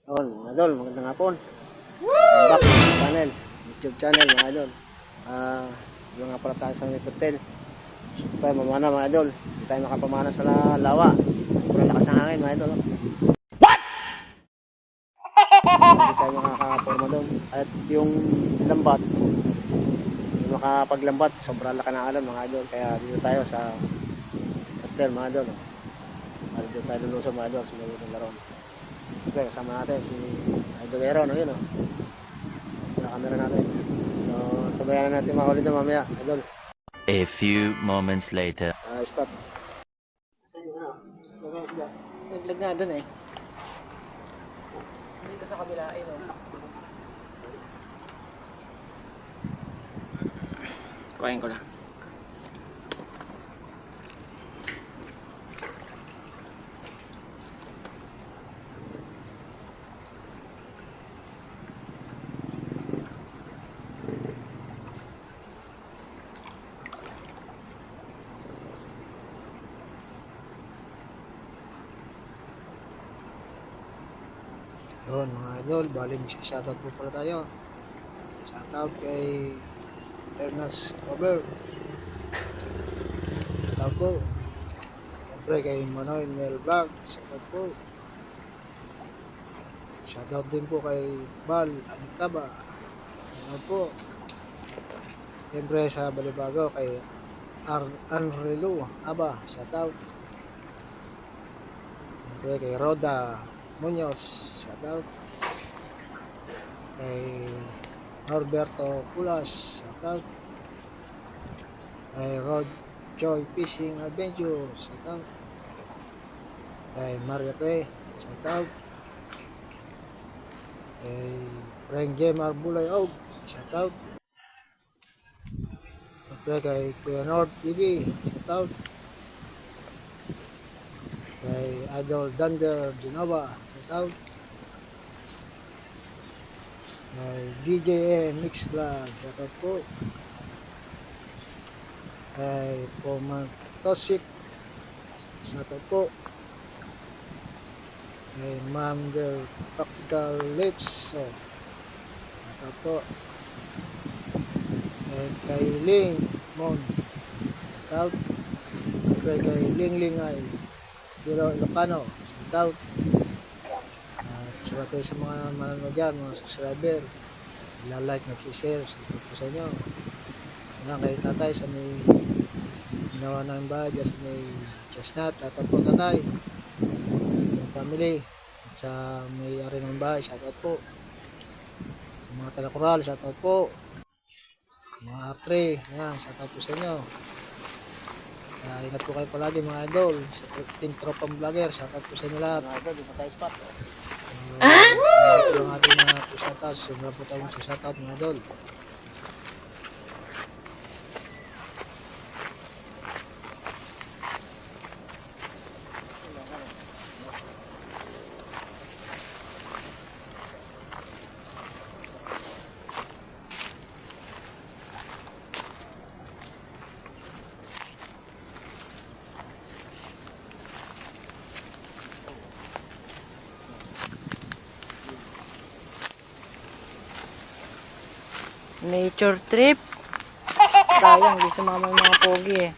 Yun, mga idol, magandang hapon. Welcome back sa channel, YouTube channel mga idol. Yung nga pala tayo sa may hotel. So tayo mamana mga idol. Hindi tayo makapamana sa lawa. Sobrang lakas ng hangin mga idol. Hindi tayo makakaporma doon. At yung lambat, hindi makapaglambat. Sobrang laka ng alon mga idol. Kaya dito tayo sa hotel mga idol. Dito tayo lulusong mga idol sa may laro. Okay, kasama natin si Idol Aaron, yun o. Yung camera natin. So, tabayan na natin mga ulit na mamaya, Idol. A few moments later. Spot. Naglag nga dun eh. Dito sa kabila, ayun o. Kuhain ko lang. Yun mga idol, bali shoutout po pala tayo. Shoutout kay Ernest Robert. Shoutout po. Siyempre kay Manoy Nel Vlog. Shoutout po. Shoutout din po kay Bal Alikaba. Shoutout po. Siyempre sa Balibago kay Anrelo Aba. Shoutout. Siyempre kay Roda Munoz. Shoutout. Kay Norberto Pulas. Shoutout. Kay Rod Joy Fishing Adventure. Shoutout. Kay Maria Pe. Shoutout. Kay Frank J. Marbulay Og. Shoutout. Siyempre kay Kuya Nord TV. Shoutout. Kay Idol Dunder Genova. Shoutout. Kay DJ Mix Vlog. Shoutout po. Kay Pomantosik. Shoutout po. Kay Ma'am Der Practical Lips. So, shoutout po. Kay Ling Mon. Shoutout. Kay Ling Lingay Dilo Ilocano. Shoutout. At sa mga manonood dyan, mga subscriber, ilalike, nag-share, shoutout po sa inyo. Yan kay tatay sa may ginawa ng bahay dyan sa may chestnut. Shoutout po tatay. Sa inyong family. At sa may ari ng bahay, shoutout po. Mga taga-coral, shoutout po. Mga R3, yan, shoutout po sa inyo. Ingat po kayo palagi mga idol. Sa Team Tropang Vlogger, shoutout po sa inyo lahat. Mga idol, dito tayo spot. Ito ang ating mga shoutout. Sumra po tayo sa shoutout mga idol. Nature trip. Sayang, di sumama yung mga pogi eh.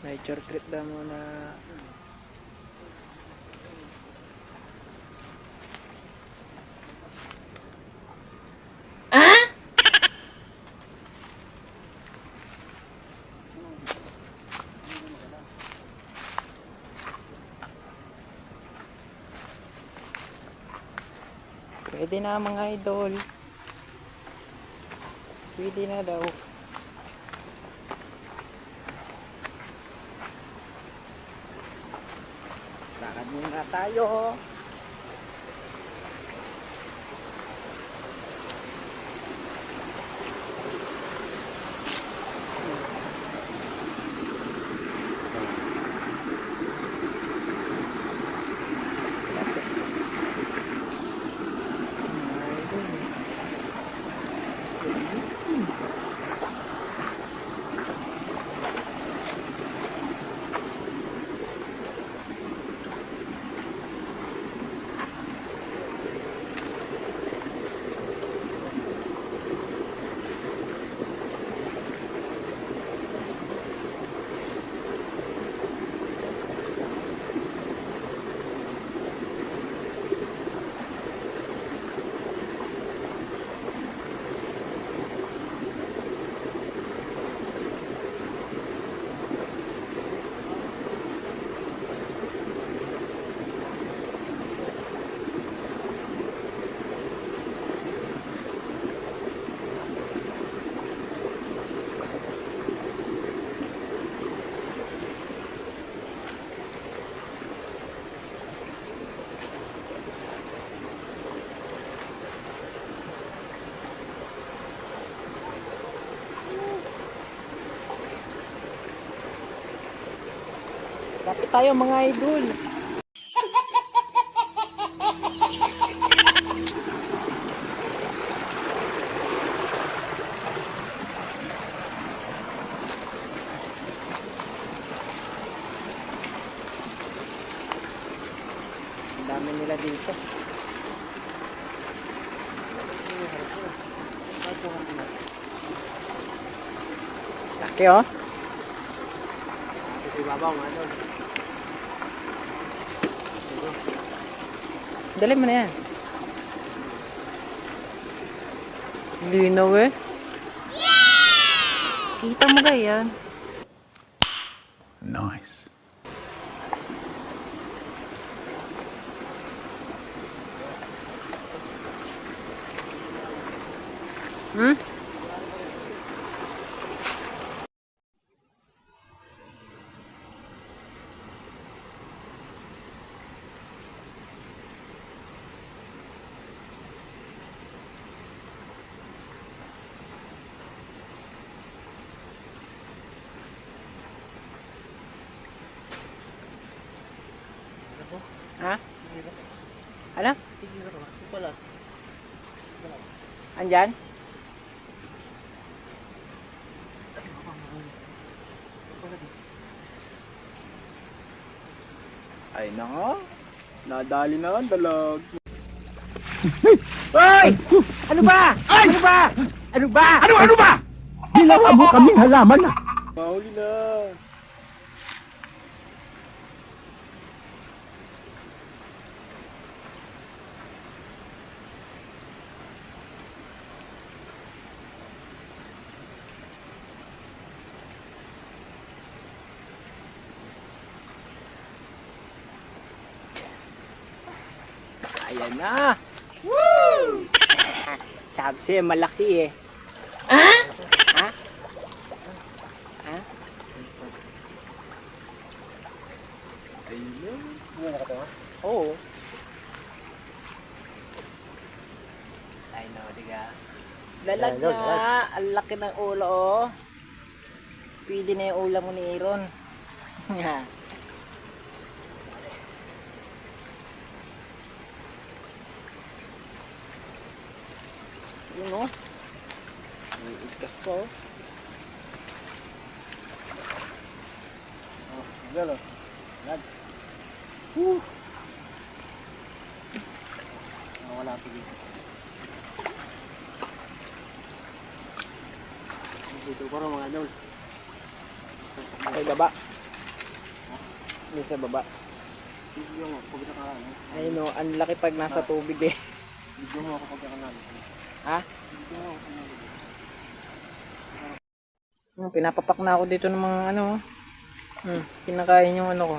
Nature trip daw muna. Pwede na mga idol. Pwede na daw. Lakad muna tayo. Lapit tayo mga idol. Ang dami nila dito. Laki oh. Kasi babaw nga doon. Dali mo na yan. Linaw eh. Kita mo ga yan. Nice. Hmm? Ha? Ano? Wala. Andyan? Ay nako. Nadali na ang dalag. Hoy! Ano ba? Ano ba? Ano ba? Ano ba? Ginawa mo kaming halaman na. Mahuli na. Ayan na. Woo! Sabi siya malaki eh. Ha? Ha? Ha? Ayun na. Ano nakatawa? Oo. Ay no, diga. Dalag Dalag, nga. Ang laki ng ulo oh. Pwede na yung ulam mo ni Aaron. Yun oh. Iigkas ko oh. Oh, galo. Lag. Wala pa dito. Dito ko rin mga idol. Sa baba. Hindi sa baba. Video mo, pag nakaraan. Ay no, ang laki pag nasa tubig eh. Video mo ako pag nakaraan. Ha? Video mo ako pag nakaraan. Pinapapak na ako dito ng mga ano. Kinakain yung ano ko.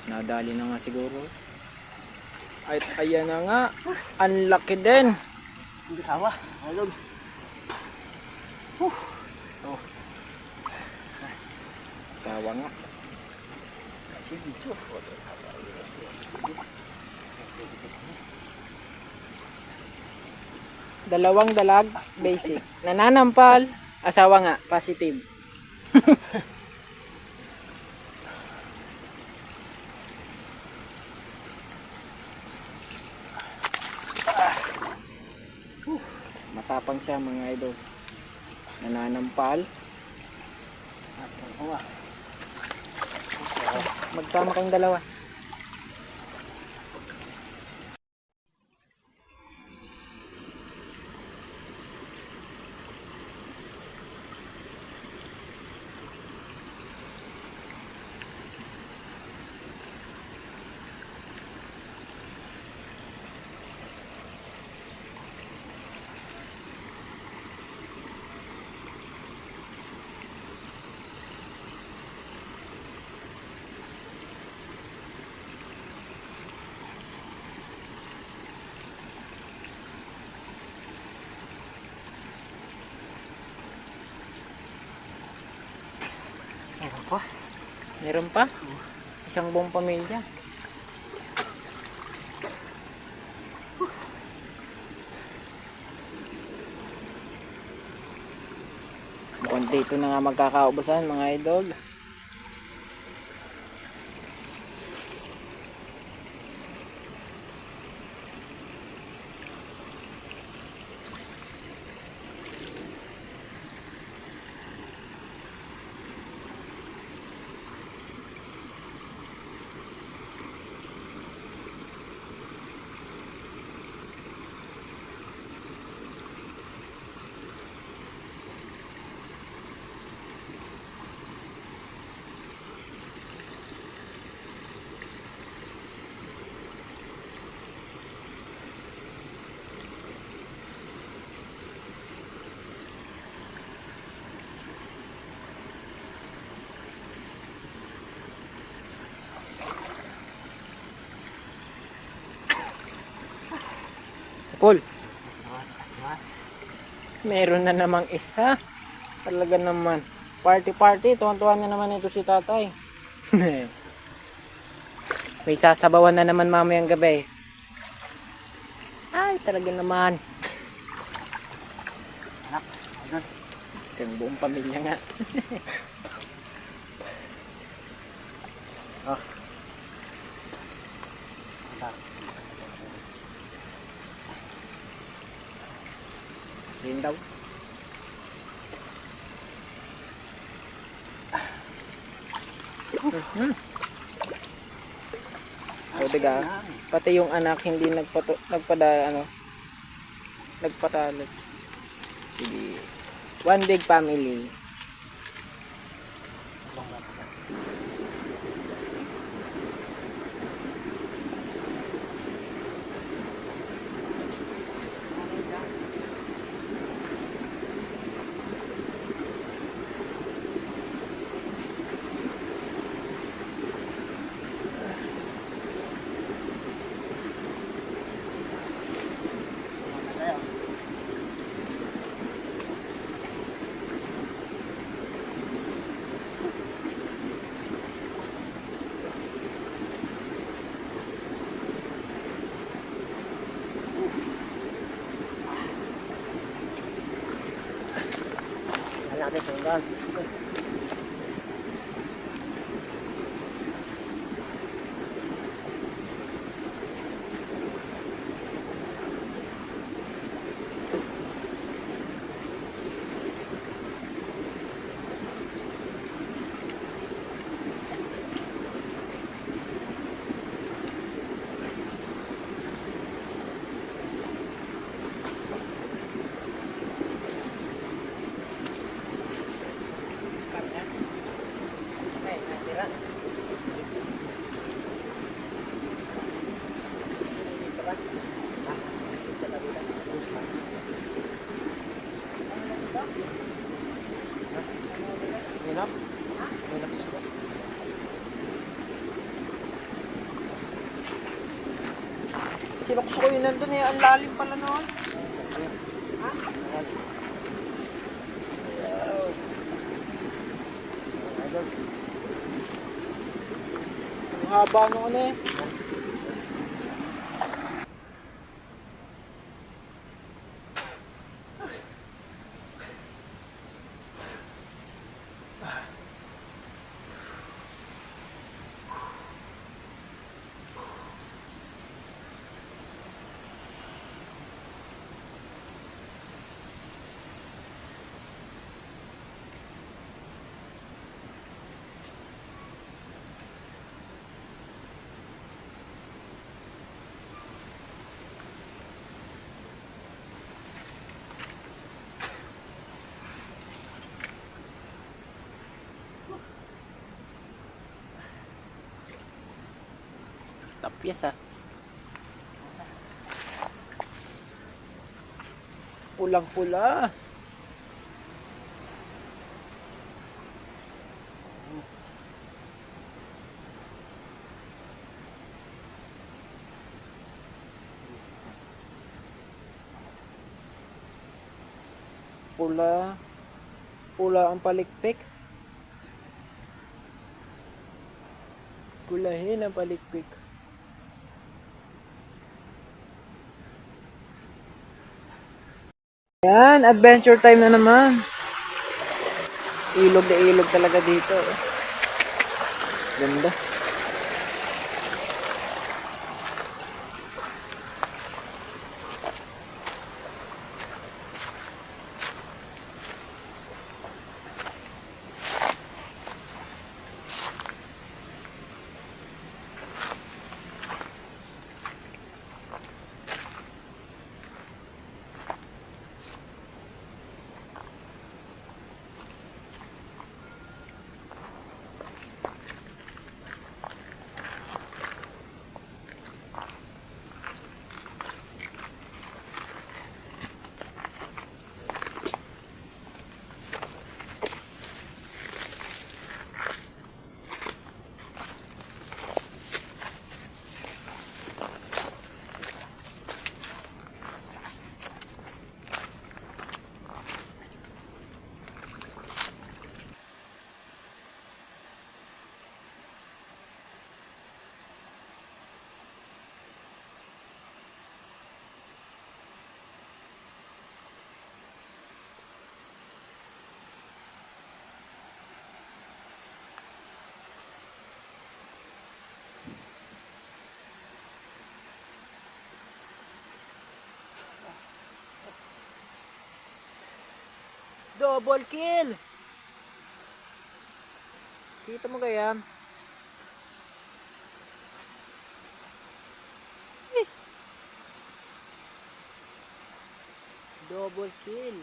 Nadali na nga siguro. Ay, ayan na nga. Ang laki din. Hindi sawa. Idol. Oh. Sawa nga. Kasi video. Dalawang dalag, basic. Nananampal, asawa nga, positive. Matapang siya mga idol. Nananampal. Magkama kayong dalawa. Meron pa? Isang buong pamilya. Mukhang dito na nga magkakaubusan mga idol. Paul, meron na namang isa. Talaga naman. Party. Tuwan-tuwa na naman ito si tatay. May sasabawan na naman mamayang gabi. Ay, talaga naman. Isang buong pamilya nga. Yun daw. O diga, pati yung anak hindi nagpatalo. Sige. One big family. Natin sundan. Minap? Minap isda. Sinukso ko yun nandun eh. Ang lalim pala noon. Ha? Ang haba noon eh. Tapyas ah. Pulang-pula. Pula. Pula ang palikpik. Kulahin ang palikpik. Yan, adventure time na naman. Ilog na ilog talaga dito. Ganda. Double kill! Kita mo kaya? Eh. Double kill.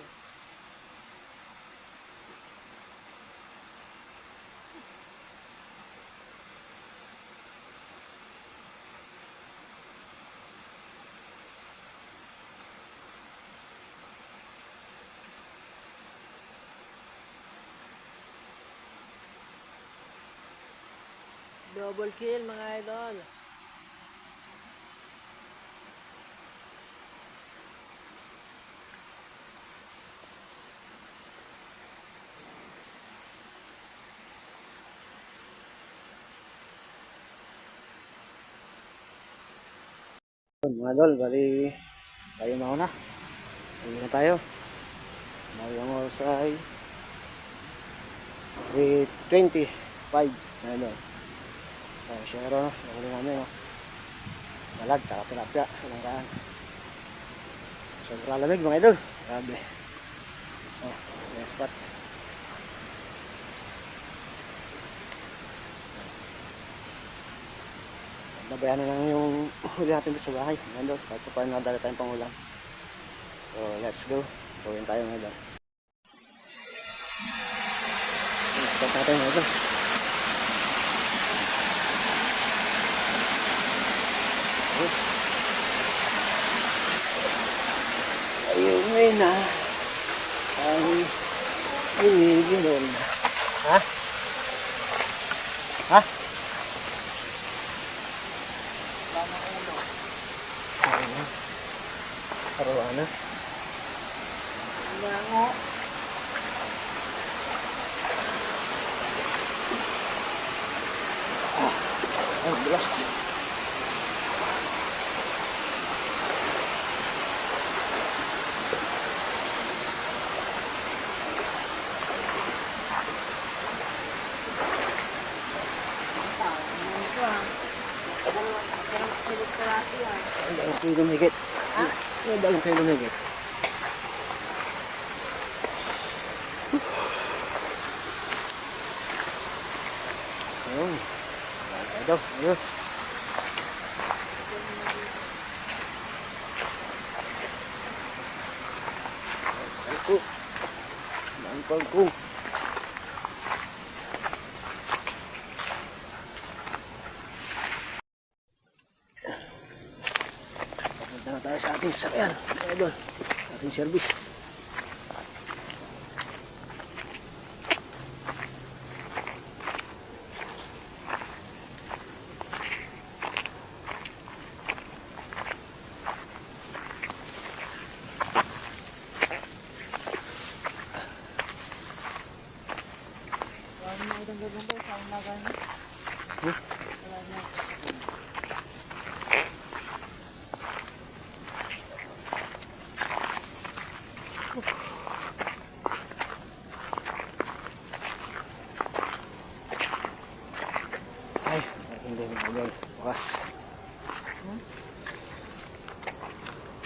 Double kill mga idol. Mga idol, bali tayo mauna. Hindi na tayo. Bali ang oras ay 3:25 mga idol. Share na, nakuli namin malag, tsaka tilapia sa langkaan. Sobrang lamig mga idol. Grabe. Nice spot. Babayanan lang yung huli natin sa bahay mga idol. Kahit pa paano nakadala tayong pangulam. So let's go. Gawin tayo mga idol. Spot natin mga idol. Ayun may na ang iniginom. Ha? Ha? Ayun. Arawana. Nango. Ang bilas. Ang kilo higit. Ha? Ang kilo higit. Ayun. Ayun. Ayun. Palko. Ang palko. Punta na tayo sa ating sakyan. Idol. Ating service.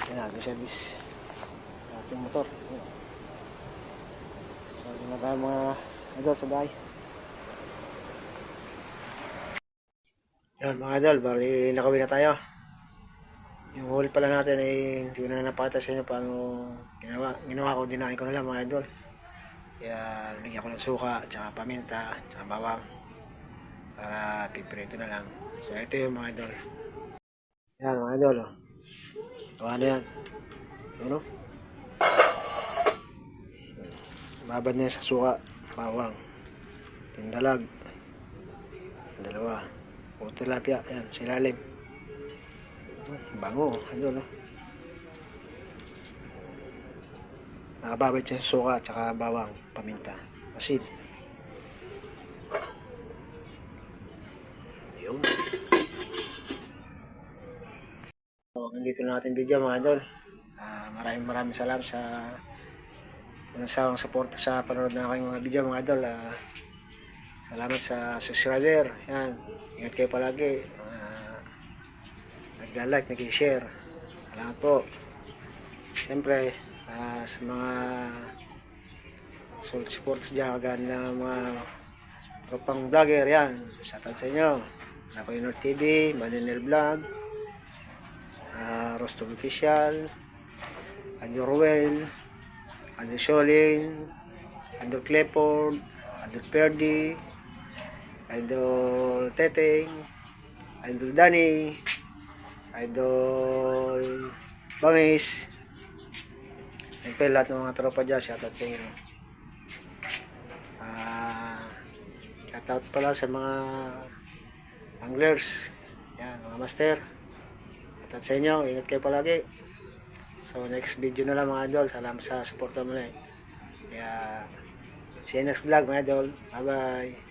Yan natin service ating motor. Ayan. So yun na tayo mga idol sa bahay. Yan mga idol, bali nakawin na tayo. Yung huli pala natin ay hindi ko na napakita sa inyo paano ginawa ko, dinain ko na lang mga idol. Kaya lagyan ko ng suka, tsaka paminta, tsaka bawang para piprito na lang. So ito yung mga idol. Yan mga idol, oh. Gawa na yan. Ano? Babad na yan sa suka, bawang, tindalag, dalawa, o tilapia, yan, sa ilalim. Bango, idol, oh. Nakababad siya sa suka, tsaka bawang, paminta, asin. Yun. So, nandito na natin video mga idol. Maraming salamat sa walang sawang suporta sa panonood na aking mga video mga idol. Salamat sa subscriber. Yan. Ingat kayo palagi. Nagla-like, nag-share. Salamat po. Siyempre, sa mga solid supporters dyan, kagaya ng mga tropang vlogger, yan. Shoutout sa inyo. Ako yung North TV, Manuel Vlog, Rostov Official, Andrew Ruel, Andrew Sholin, Andrew Clifford, Andrew Perdi, Idol Teteng, Idol Danny, Idol Bangis. Siyempre lahat ng mga tropa dyan, shoutout sa inyo. Shoutout pala sa mga anglers, yan, mga master. Shoutout sa inyo, ingat kayo palagi. So next video na lang mga idol. Salamat sa suporta mo na. Kaya see you next vlog mga idol. Bye bye.